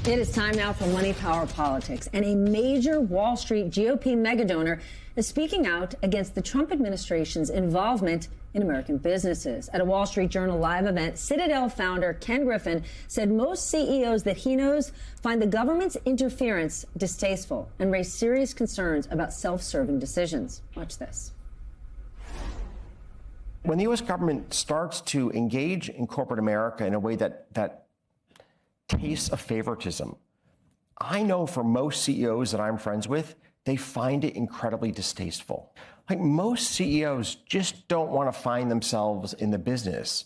It is time now for Money Power Politics, and a major Wall Street GOP megadonor is speaking out against the Trump administration's involvement in American businesses. At a Wall Street Journal live event, Citadel founder Ken Griffin said most CEOs that he knows find the government's interference distasteful and raise serious concerns about self-serving decisions. Watch this. When the U.S. government starts to engage in corporate America in a way that tastes of favoritism, I know for most CEOs that I'm friends with, they find it incredibly distasteful. Like, most CEOs just don't want to find themselves in the business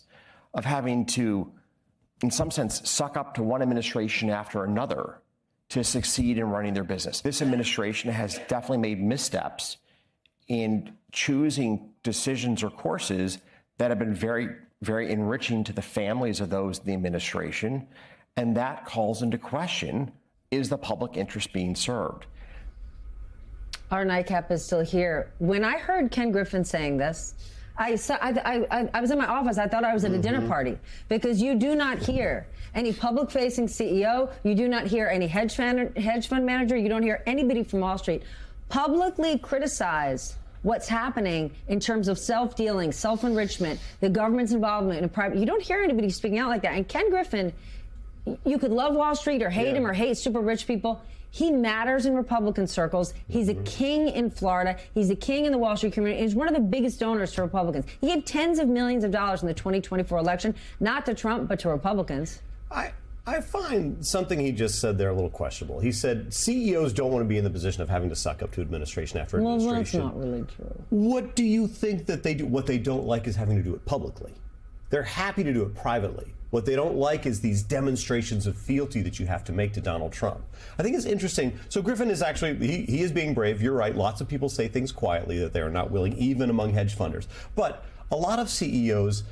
of having to, in some sense, suck up to one administration after another to succeed in running their business. This administration has definitely made missteps in choosing decisions or courses that have been very, very enriching to the families of those in the administration. And that calls into question, is the public interest being served? Our nightcap is still here. When I heard Ken Griffin saying this, I was in my office. I thought I was at a dinner party, because you do not hear any public-facing CEO. You do not hear any hedge fund manager. You don't hear anybody from Wall Street publicly criticize what's happening in terms of self-dealing, self-enrichment, the government's involvement in private. You don't hear anybody speaking out like that. And Ken Griffin, you could love Wall Street or hate him or hate super rich people. He matters in Republican circles. He's a king in Florida. He's a king in the Wall Street community. He's one of the biggest donors to Republicans. He gave tens of millions of dollars in the 2024 election, not to Trump, but to Republicans. I find something he just said there a little questionable. He said CEOs don't want to be in the position of having to suck up to administration after administration. Well, that's not really true. What do you think that they do? What they don't like is having to do it publicly. They're happy to do it privately. What they don't like is these demonstrations of fealty that you have to make to Donald Trump. I think it's interesting. So Griffin is actually, he is being brave. You're right. Lots of people say things quietly that they are not willing, even among hedge funders. But a lot of CEOs,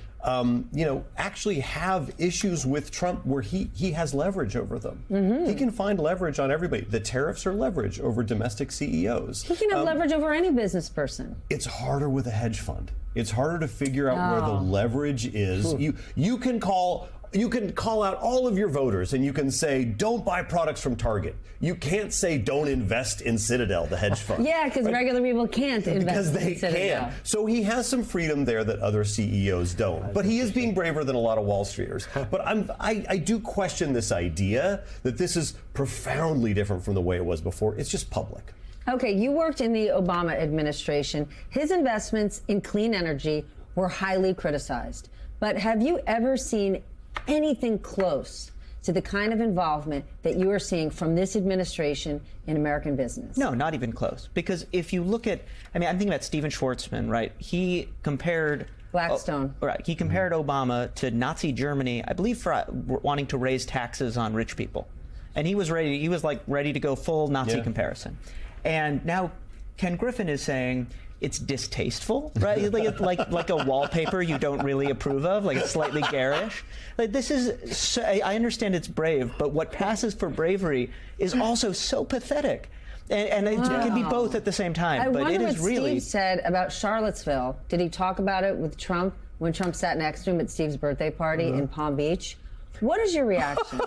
actually have issues with Trump where he has leverage over them. He can find leverage on everybody. The tariffs are leverage over domestic CEOs. He can have leverage over any business person. It's harder with a hedge fund. It's harder to figure out where the leverage is. You can call out all of your voters and you can say, don't buy products from Target. You can't say, don't invest in Citadel, the hedge fund. Yeah, because regular people can't invest in Citadel. Because they can. So he has some freedom there that other CEOs don't. But he is being braver than a lot of Wall Streeters. But I do question this idea that this is profoundly different from the way it was before. It's just public. Okay, you worked in the Obama administration. His investments in clean energy were highly criticized. But have you ever seen anything close to the kind of involvement that you are seeing from this administration in American business? No, not even close. Because if you look at, I'm thinking about Steven Schwartzman, right? He compared Blackstone. Right. He compared Obama to Nazi Germany, I believe, for wanting to raise taxes on rich people. And he was ready to go full Nazi comparison. And now Ken Griffin is saying it's distasteful, right? like a wallpaper you don't really approve of, like it's slightly garish. Like, this is, I understand it's brave, but what passes for bravery is also so pathetic. And it can be both at the same time. I but wonder it is what really Steve said about Charlottesville. Did he talk about it with Trump when Trump sat next to him at Steve's birthday party in Palm Beach? What is your reaction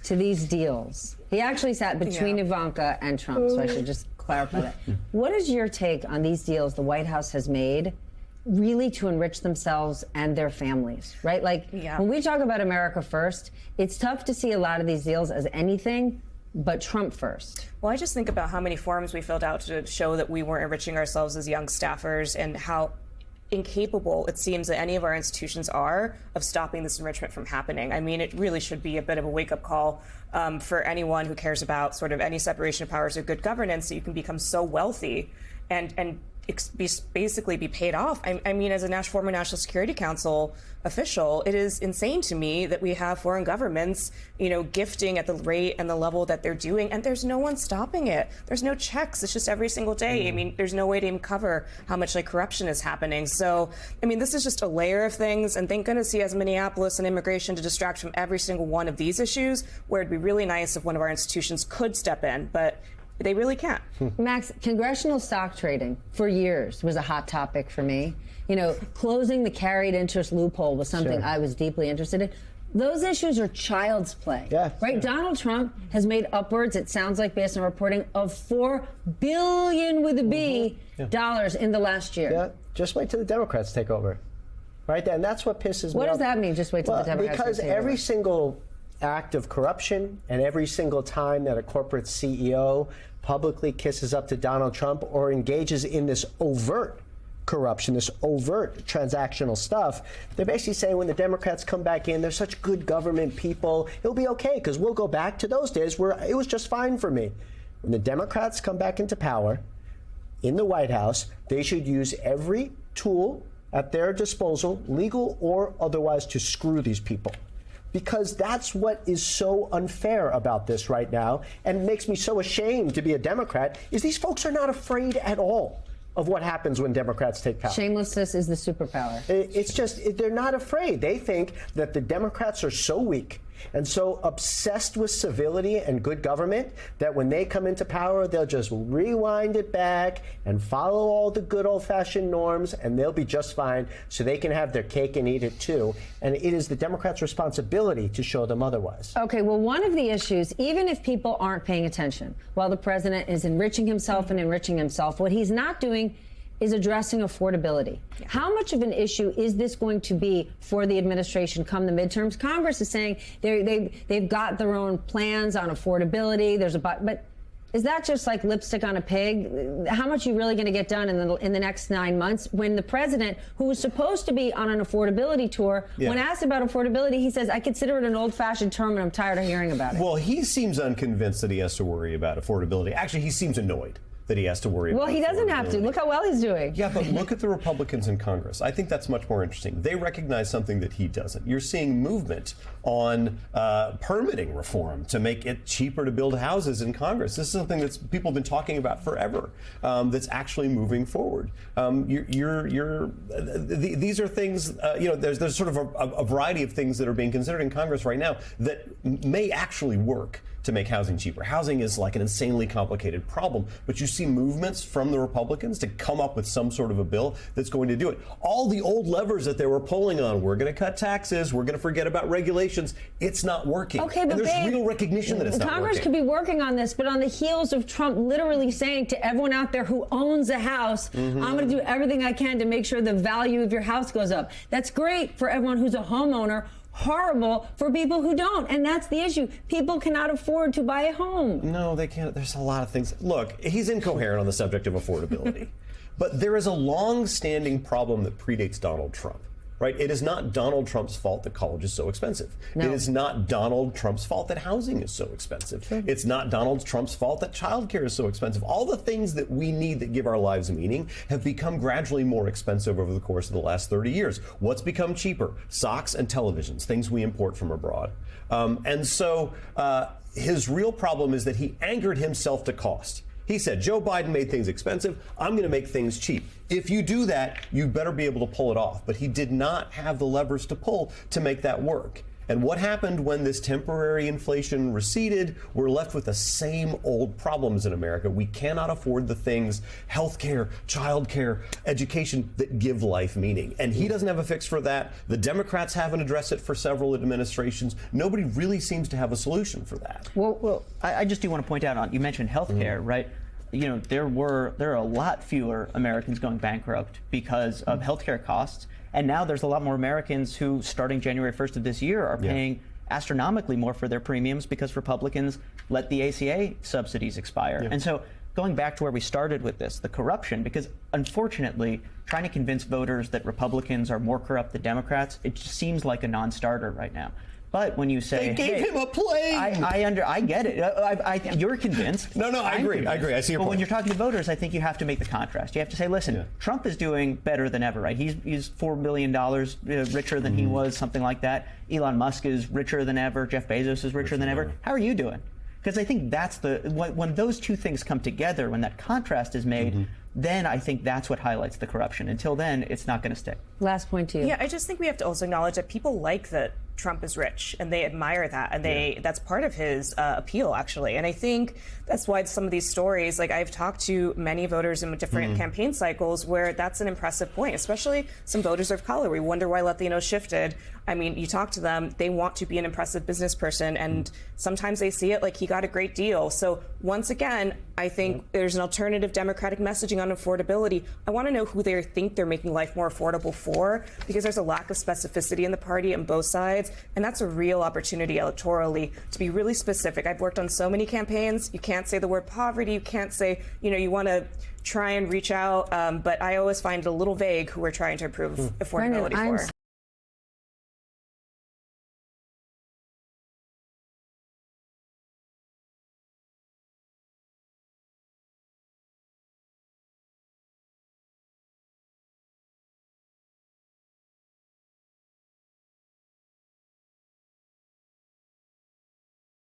to these deals? He actually sat between Ivanka and Trump, so I should just clarify that. What is your take on these deals the White House has made really to enrich themselves and their families, right? When we talk about America first, it's tough to see a lot of these deals as anything but Trump first. Well, I just think about how many forms we filled out to show that we weren't enriching ourselves as young staffers, and how incapable it seems that any of our institutions are of stopping this enrichment from happening. I mean, it really should be a bit of a wake-up call for anyone who cares about sort of any separation of powers or good governance, that you can become so wealthy and basically be paid off. I mean, as a former National Security Council official, it is insane to me that we have foreign governments, gifting at the rate and the level that they're doing, and there's no one stopping it. There's no checks. It's just every single day. I mean, there's no way to even cover how much corruption is happening. So, I mean, this is just a layer of things, and thank goodness he has Minneapolis and immigration to distract from every single one of these issues, where it'd be really nice if one of our institutions could step in, but they really can't. Max, congressional stock trading for years was a hot topic for me. Closing the carried interest loophole was something I was deeply interested in. Those issues are child's play. Yeah. Right? Donald Trump has made upwards, it sounds like based on reporting, of $4 billion with a B dollars in the last year. Yeah. Just wait till the Democrats take over. Right? And that's what pisses me off. What does that mean? Just wait till the Democrats Because take over? every single act of corruption and every single time that a corporate CEO publicly kisses up to Donald Trump or engages in this overt corruption, this overt transactional stuff, they're basically saying when the Democrats come back in, they're such good government people, it'll be okay because we'll go back to those days where it was just fine for me. When the Democrats come back into power in the White House, they should use every tool at their disposal, legal or otherwise, to screw these people. Because that's what is so unfair about this right now and makes me so ashamed to be a Democrat, is these folks are not afraid at all of what happens when Democrats take power. Shamelessness is the superpower. It's just, they're not afraid. They think that the Democrats are so weak and so obsessed with civility and good government that when they come into power, they'll just rewind it back and follow all the good old-fashioned norms, and they'll be just fine, so they can have their cake and eat it too. And it is the Democrats' responsibility to show them otherwise. Okay, well, one of the issues, even if people aren't paying attention, while the president is enriching himself and enriching himself, what he's not doing is addressing affordability. Yeah. How much of an issue is this going to be for the administration come the midterms? Congress is saying they've got their own plans on affordability. But is that just like lipstick on a pig? How much are you really going to get done in the next 9 months when the president, who was supposed to be on an affordability tour, when asked about affordability, he says, I consider it an old-fashioned term and I'm tired of hearing about it. Well, he seems unconvinced that he has to worry about affordability. Actually, he seems annoyed that he has to worry about. Well, he doesn't have to. Look how well he's doing. Yeah, but look at the Republicans in Congress. I think that's much more interesting. They recognize something that he doesn't. You're seeing movement on permitting reform to make it cheaper to build houses in Congress. This is something that people have been talking about forever. That's actually moving forward. These are things. There's sort of a variety of things that are being considered in Congress right now that may actually work to make housing cheaper. Housing is like an insanely complicated problem, but you see movements from the Republicans to come up with some sort of a bill that's going to do it. All the old levers that they were pulling on, we're going to cut taxes, we're going to forget about regulations, it's not working. Okay, but and there's real recognition that it's not working. Congress could be working on this, but on the heels of Trump literally saying to everyone out there who owns a house, I'm going to do everything I can to make sure the value of your house goes up. That's great for everyone who's a homeowner. Horrible for people who don't, and that's the issue. People cannot afford to buy a home. No, they can't. There's a lot of things. Look, he's incoherent on the subject of affordability, but there is a long-standing problem that predates Donald Trump. Right? It is not Donald Trump's fault that college is so expensive. No. It is not Donald Trump's fault that housing is so expensive. Sure. It's not Donald Trump's fault that childcare is so expensive. All the things that we need that give our lives meaning have become gradually more expensive over the course of the last 30 years. What's become cheaper? Socks and televisions, things we import from abroad. And so his real problem is that he anchored himself to cost. He said, Joe Biden made things expensive. I'm going to make things cheap. If you do that, you better be able to pull it off. But he did not have the levers to pull to make that work. And what happened when this temporary inflation receded? We're left with the same old problems in America. We cannot afford the things, healthcare, childcare, education, that give life meaning. And he doesn't have a fix for that. The Democrats haven't addressed it for several administrations. Nobody really seems to have a solution for that. Well, I just do want to point out, you mentioned healthcare, right? You know, there are a lot fewer Americans going bankrupt because of healthcare costs. And now there's a lot more Americans who, starting January 1st of this year, are paying astronomically more for their premiums because Republicans let the ACA subsidies expire. Yeah. And so going back to where we started with this, the corruption, because unfortunately, trying to convince voters that Republicans are more corrupt than Democrats, it just seems like a non-starter right now. But when you say, they gave him a plane. I get it. You're convinced. No, I agree. I see your point. But when you're talking to voters, I think you have to make the contrast. You have to say, listen, Trump is doing better than ever, right? He's $4 billion richer than he was, something like that. Elon Musk is richer than ever. Jeff Bezos is richer than ever. How are you doing? Because I think that's when those two things come together, when that contrast is made, then I think that's what highlights the corruption. Until then, it's not going to stick. Last point to you. Yeah, I just think we have to also acknowledge that people like that Trump is rich, and they admire that, and that's part of his appeal, actually. And I think that's why some of these stories, like I've talked to many voters in different campaign cycles where that's an impressive point, especially some voters of color. We wonder why Latinos shifted. I mean, you talk to them, they want to be an impressive business person, and sometimes they see it like he got a great deal. So once again, I think there's an alternative Democratic messaging on affordability. I want to know who they think they're making life more affordable for, because there's a lack of specificity in the party on both sides, and that's a real opportunity electorally to be really specific. I've worked on so many campaigns. You can't say the word poverty. You can't say, you want to try and reach out, but I always find it a little vague who we're trying to improve affordability for.